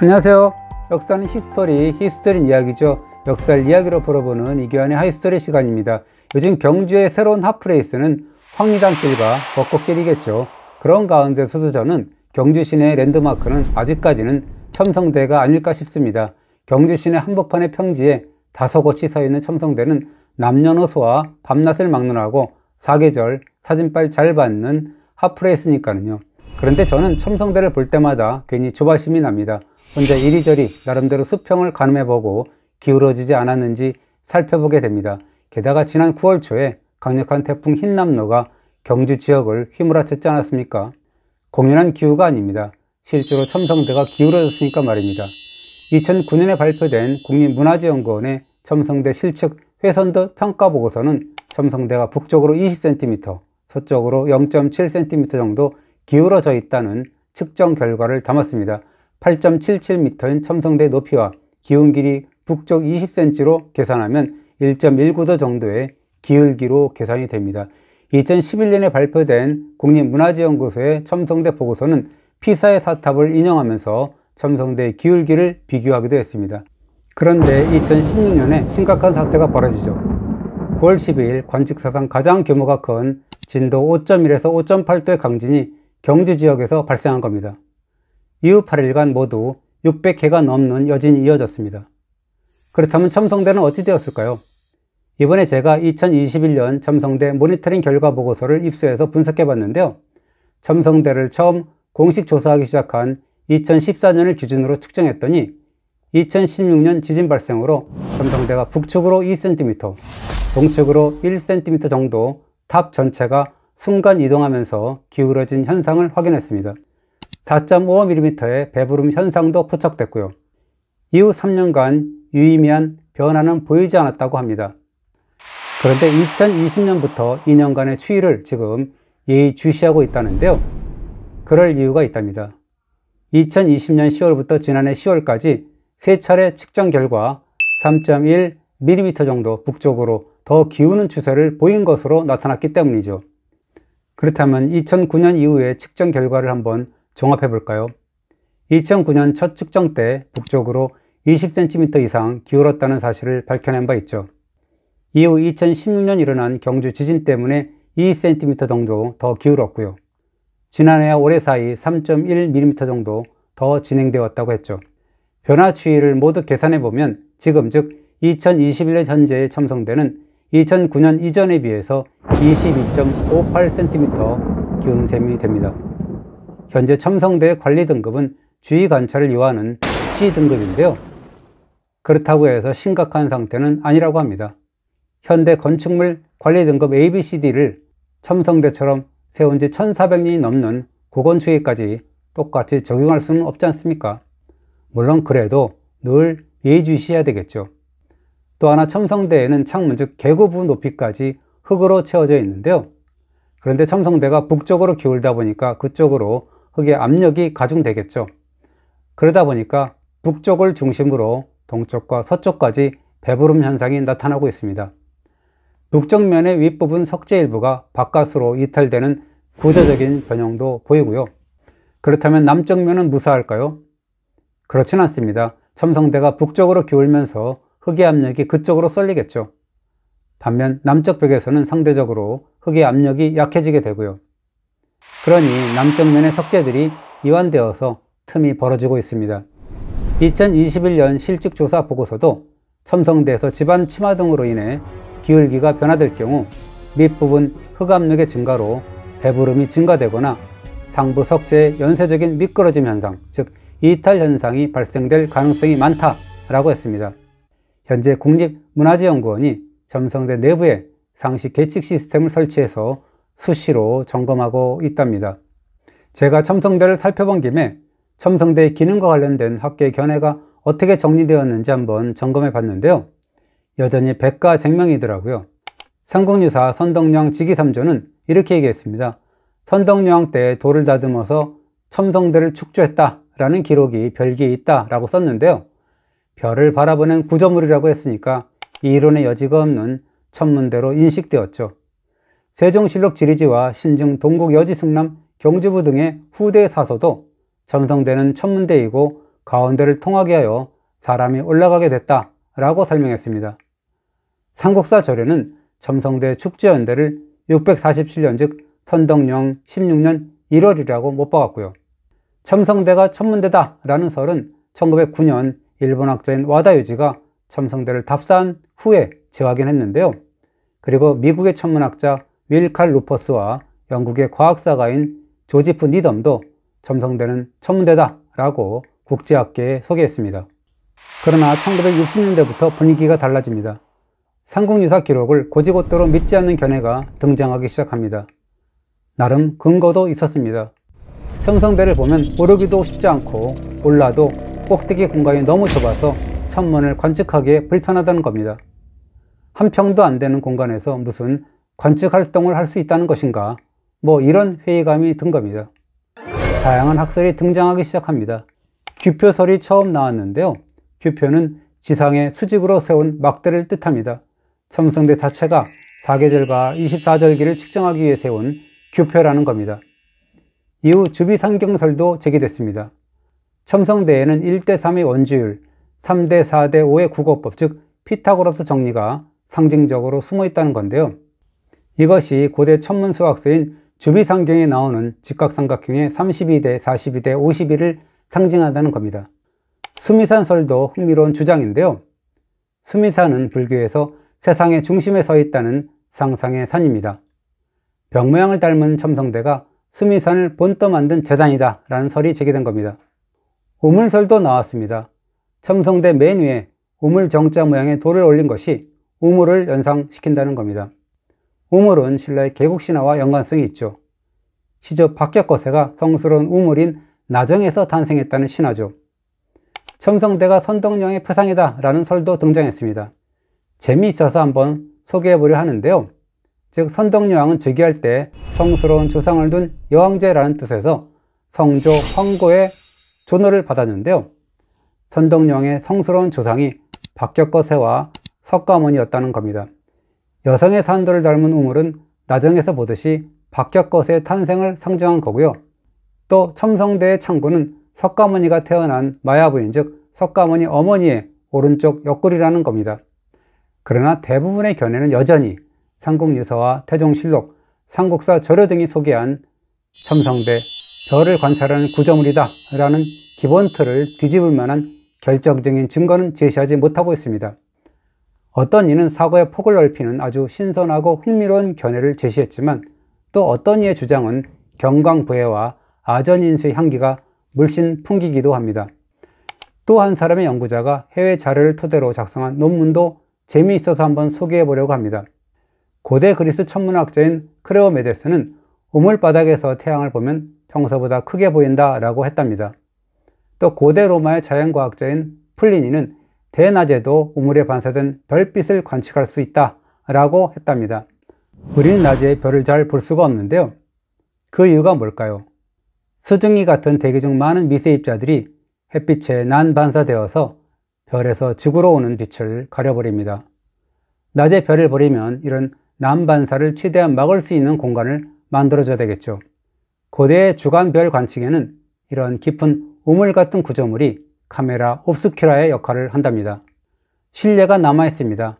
안녕하세요. 역사는 히스토리 이야기죠. 역사를 이야기로 풀어보는 이규환의 하이스토리 시간입니다. 요즘 경주의 새로운 핫플레이스는 황리단길과 벚꽃길이겠죠. 그런 가운데서도 저는 경주 시내의 랜드마크는 아직까지는 첨성대가 아닐까 싶습니다. 경주 시내 한복판의 평지에 다소곳이 서 있는 첨성대는 남녀노소와 밤낮을 막론하고 사계절 사진빨 잘 받는 핫플레이스니까요. 그런데 저는 첨성대를 볼 때마다 괜히 조바심이 납니다. 혼자 이리저리 나름대로 수평을 가늠해보고 기울어지지 않았는지 살펴보게 됩니다. 게다가 지난 9월 초에 강력한 태풍 흰남노가 경주 지역을 휘몰아쳤지 않았습니까? 공연한 기후가 아닙니다. 실제로 첨성대가 기울어졌으니까 말입니다. 2009년에 발표된 국립문화재연구원의 첨성대 실측 회선도 평가보고서는 첨성대가 북쪽으로 20cm, 서쪽으로 0.7cm 정도 기울어져 있다는 측정 결과를 담았습니다. 8.77m인 첨성대 높이와 기운 길이 북쪽 20cm로 계산하면 1.19도 정도의 기울기로 계산이 됩니다. 2011년에 발표된 국립문화재연구소의 첨성대 보고서는 피사의 사탑을 인용하면서 첨성대의 기울기를 비교하기도 했습니다. 그런데 2016년에 심각한 사태가 벌어지죠. 9월 12일 관측사상 가장 규모가 큰 진도 5.1에서 5.8도의 강진이 경주 지역에서 발생한 겁니다. 이후 8일간 모두 600회가 넘는 여진이 이어졌습니다. 그렇다면 첨성대는 어찌 되었을까요? 이번에 제가 2021년 첨성대 모니터링 결과 보고서를 입수해서 분석해 봤는데요. 첨성대를 처음 공식 조사하기 시작한 2014년을 기준으로 측정했더니 2016년 지진 발생으로 첨성대가 북측으로 2cm, 동측으로 1cm 정도 탑 전체가 순간 이동하면서 기울어진 현상을 확인했습니다. 4.55mm의 배부름 현상도 포착됐고요. 이후 3년간 유의미한 변화는 보이지 않았다고 합니다. 그런데 2020년부터 2년간의 추이를 지금 예의주시하고 있다는데요. 그럴 이유가 있답니다. 2020년 10월부터 지난해 10월까지 3차례 측정 결과 3.1mm 정도 북쪽으로 더 기우는 추세를 보인 것으로 나타났기 때문이죠. 그렇다면 2009년 이후의 측정 결과를 한번 종합해 볼까요? 2009년 첫 측정 때 북쪽으로 20cm 이상 기울었다는 사실을 밝혀낸 바 있죠. 이후 2016년 일어난 경주 지진 때문에 2cm 정도 더 기울었고요. 지난해와 올해 사이 3.1mm 정도 더 진행되었다고 했죠. 변화 추이를 모두 계산해 보면 지금 즉 2021년 현재의 첨성대는 2009년 이전에 비해서 22.58cm 기운 셈이 됩니다. 현재 첨성대의 관리 등급은 주의 관찰을 요하는 C등급인데요. 그렇다고 해서 심각한 상태는 아니라고 합니다. 현대 건축물 관리 등급 ABCD를 첨성대처럼 세운 지 1400년이 넘는 고건축에까지 똑같이 적용할 수는 없지 않습니까? 물론 그래도 늘 예의주시해야 되겠죠. 또 하나 첨성대에는 창문 즉 계고부 높이까지 흙으로 채워져 있는데요. 그런데 첨성대가 북쪽으로 기울다 보니까 그쪽으로 흙의 압력이 가중되겠죠. 그러다 보니까 북쪽을 중심으로 동쪽과 서쪽까지 배부름 현상이 나타나고 있습니다. 북쪽면의 윗부분 석재 일부가 바깥으로 이탈되는 구조적인 변형도 보이고요. 그렇다면 남쪽면은 무사할까요? 그렇진 않습니다. 첨성대가 북쪽으로 기울면서 흙의 압력이 그쪽으로 쏠리겠죠. 반면 남쪽 벽에서는 상대적으로 흙의 압력이 약해지게 되고요. 그러니 남쪽면의 석재들이 이완되어서 틈이 벌어지고 있습니다. 2021년 실측조사 보고서도 첨성대에서 지반 침하 등으로 인해 기울기가 변화될 경우 밑부분 흙압력의 증가로 배부름이 증가되거나 상부 석재의 연쇄적인 미끄러짐 현상, 즉 이탈 현상이 발생될 가능성이 많다라고 했습니다. 현재 국립문화재연구원이 첨성대 내부에 상시 계측 시스템을 설치해서 수시로 점검하고 있답니다. 제가 첨성대를 살펴본 김에 첨성대의 기능과 관련된 학계의 견해가 어떻게 정리되었는지 한번 점검해 봤는데요. 여전히 백가쟁명이더라고요. 삼국유사 선덕여왕 직위3조는 이렇게 얘기했습니다. 선덕여왕 때 돌을 다듬어서 첨성대를 축조했다 라는 기록이 별기에 있다 라고 썼는데요. 별을 바라보는 구조물이라고 했으니까 이 이론의 여지가 없는 천문대로 인식되었죠. 세종실록 지리지와 신증 동국 여지승남 경주부 등의 후대 사서도 첨성대는 천문대이고 가운데를 통하게 하여 사람이 올라가게 됐다 라고 설명했습니다. 삼국사 조례는 첨성대 축제연대를 647년 즉 선덕여왕 16년 1월이라고 못 박았고요. 첨성대가 천문대다 라는 설은 1909년 일본 학자인 와다 유지가 첨성대를 답사한 후에 재확인했는데요. 그리고 미국의 천문학자 윌칼 루퍼스와 영국의 과학사가인 조지프 니덤도 첨성대는 천문대다 라고 국제학계에 소개했습니다. 그러나 1960년대부터 분위기가 달라집니다. 삼국유사 기록을 고지고대로 믿지 않는 견해가 등장하기 시작합니다. 나름 근거도 있었습니다. 첨성대를 보면 오르기도 쉽지 않고 올라도 꼭대기 공간이 너무 좁아서 천문을 관측하기에 불편하다는 겁니다. 한 평도 안 되는 공간에서 무슨 관측 활동을 할 수 있다는 것인가, 뭐 이런 회의감이 든 겁니다. 다양한 학설이 등장하기 시작합니다. 규표설이 처음 나왔는데요. 규표는 지상에 수직으로 세운 막대를 뜻합니다. 첨성대 자체가 사계절과 24절기를 측정하기 위해 세운 규표라는 겁니다. 이후 주비상경설도 제기됐습니다. 첨성대에는 1대3의 원주율, 3대4대5의 국어법, 즉 피타고라스 정리가 상징적으로 숨어 있다는 건데요. 이것이 고대 천문수학서인 주비상경에 나오는 직각삼각형의 32대, 42대, 51을 상징한다는 겁니다. 수미산설도 흥미로운 주장인데요. 수미산은 불교에서 세상의 중심에 서 있다는 상상의 산입니다. 벽 모양을 닮은 첨성대가 수미산을 본떠 만든 재단이다 라는 설이 제기된 겁니다. 우물설도 나왔습니다. 첨성대 맨 위에 우물 정자 모양의 돌을 올린 것이 우물을 연상시킨다는 겁니다. 우물은 신라의 개국신화와 연관성이 있죠. 시조 박격거세가 성스러운 우물인 나정에서 탄생했다는 신화죠. 첨성대가 선덕여왕의 표상이다 라는 설도 등장했습니다. 재미있어서 한번 소개해보려 하는데요. 즉 선덕여왕은 즉위할 때 성스러운 조상을 둔 여왕제라는 뜻에서 성조, 황고의 존호를 받았는데요. 선덕여왕의 성스러운 조상이 박격거세와 석가모니였다는 겁니다. 여성의 산도를 닮은 우물은 나정에서 보듯이 박격거세의 탄생을 상징한 거고요. 또 첨성대의 창구는 석가모니가 태어난 마야부인 즉 석가모니 어머니의 오른쪽 옆구리라는 겁니다. 그러나 대부분의 견해는 여전히 삼국유사와 태종실록, 삼국사 조례 등이 소개한 첨성대, 별을 관찰하는 구조물이다 라는 기본 틀을 뒤집을 만한 결정적인 증거는 제시하지 못하고 있습니다. 어떤 이는 사고의 폭을 넓히는 아주 신선하고 흥미로운 견해를 제시했지만 또 어떤 이의 주장은 경광부해와 아전인수의 향기가 물씬 풍기기도 합니다. 또 한 사람의 연구자가 해외 자료를 토대로 작성한 논문도 재미있어서 한번 소개해 보려고 합니다. 고대 그리스 천문학자인 크레오메데스는 우물바닥에서 태양을 보면 평소보다 크게 보인다 라고 했답니다. 또 고대 로마의 자연과학자인 플리니는 대낮에도 우물에 반사된 별빛을 관측할 수 있다 라고 했답니다. 우리는 낮에 별을 잘 볼 수가 없는데요. 그 이유가 뭘까요? 수증기 같은 대기 중 많은 미세입자들이 햇빛에 난반사되어서 별에서 지구로 오는 빛을 가려버립니다. 낮에 별을 보려면 이런 난반사를 최대한 막을 수 있는 공간을 만들어줘야 되겠죠. 고대의 주간별 관측에는 이런 깊은 우물 같은 구조물이 카메라 옵스큐라의 역할을 한답니다. 신뢰가 남아있습니다.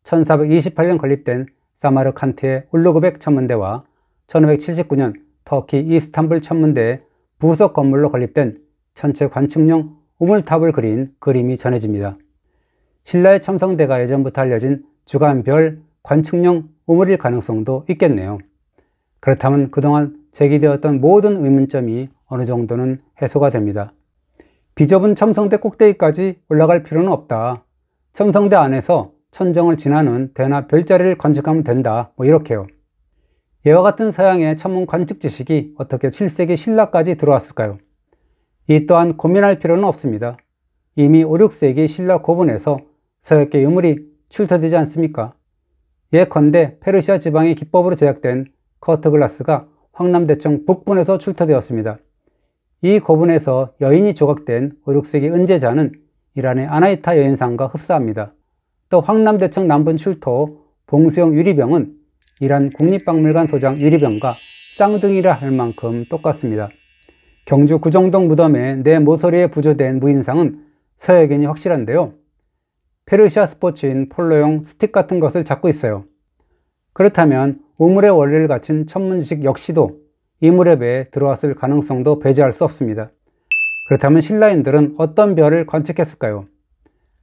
1428년 건립된 사마르칸트의 울루그벡 천문대와 1579년 터키 이스탄불 천문대의 부속 건물로 건립된 천체 관측용 우물탑을 그린 그림이 전해집니다. 신라의 첨성대가 예전부터 알려진 주간별 관측용 우물일 가능성도 있겠네요. 그렇다면 그동안 제기되었던 모든 의문점이 어느 정도는 해소가 됩니다. 비좁은 첨성대 꼭대기까지 올라갈 필요는 없다. 첨성대 안에서 천정을 지나는 대나 별자리를 관측하면 된다. 뭐 이렇게요. 이와 같은 서양의 천문 관측 지식이 어떻게 7세기 신라까지 들어왔을까요? 이 또한 고민할 필요는 없습니다. 이미 5, 6세기 신라 고분에서 서역계 유물이 출토되지 않습니까? 예컨대 페르시아 지방의 기법으로 제작된 커트글라스가 황남대청 북분에서 출토되었습니다. 이 고분에서 여인이 조각된 5, 6세기 은제자는 이란의 아나이타 여인상과 흡사합니다. 또 황남대청 남분 출토 봉수형 유리병은 이란 국립박물관 소장 유리병과 쌍둥이라 할 만큼 똑같습니다. 경주 구정동 무덤에 내 모서리에 부조된 무인상은 서야견이 확실한데요. 페르시아 스포츠인 폴로용 스틱 같은 것을 잡고 있어요. 그렇다면 우물의 원리를 갖춘 천문지식 역시도 이 무렵에 들어왔을 가능성도 배제할 수 없습니다. 그렇다면 신라인들은 어떤 별을 관측했을까요?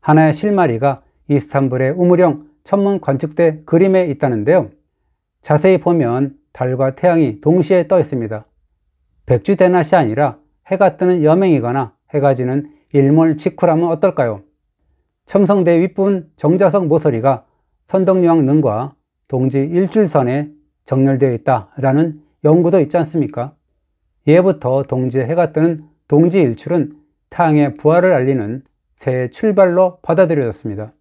하나의 실마리가 이스탄불의 우물형 천문 관측대 그림에 있다는데요. 자세히 보면 달과 태양이 동시에 떠 있습니다. 백주대낮이 아니라 해가 뜨는 여명이거나 해가 지는 일몰직후라면 어떨까요? 첨성대 윗부분 정자석 모서리가 선덕여왕 능과 동지 일출선에 정렬되어 있다라는 연구도 있지 않습니까? 예부터 동지에 해가 뜨는 동지 일출은 태양의 부활을 알리는 새해 출발로 받아들여졌습니다.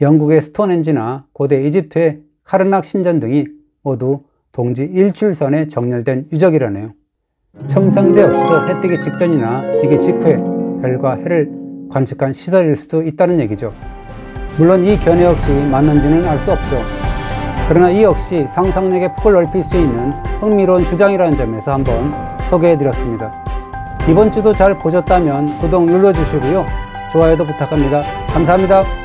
영국의 스톤헨지나 고대 이집트의 카르낙 신전 등이 모두 동지 일출선에 정렬된 유적이라네요. 첨성대 역시도 해 뜨기 직전이나 지기 직후에 별과 해를 관측한 시설일 수도 있다는 얘기죠. 물론 이 견해 역시 맞는지는 알 수 없죠. 그러나 이 역시 상상력의 폭을 넓힐 수 있는 흥미로운 주장이라는 점에서 한번 소개해드렸습니다. 이번 주도 잘 보셨다면 구독 눌러주시고요. 좋아요도 부탁합니다. 감사합니다.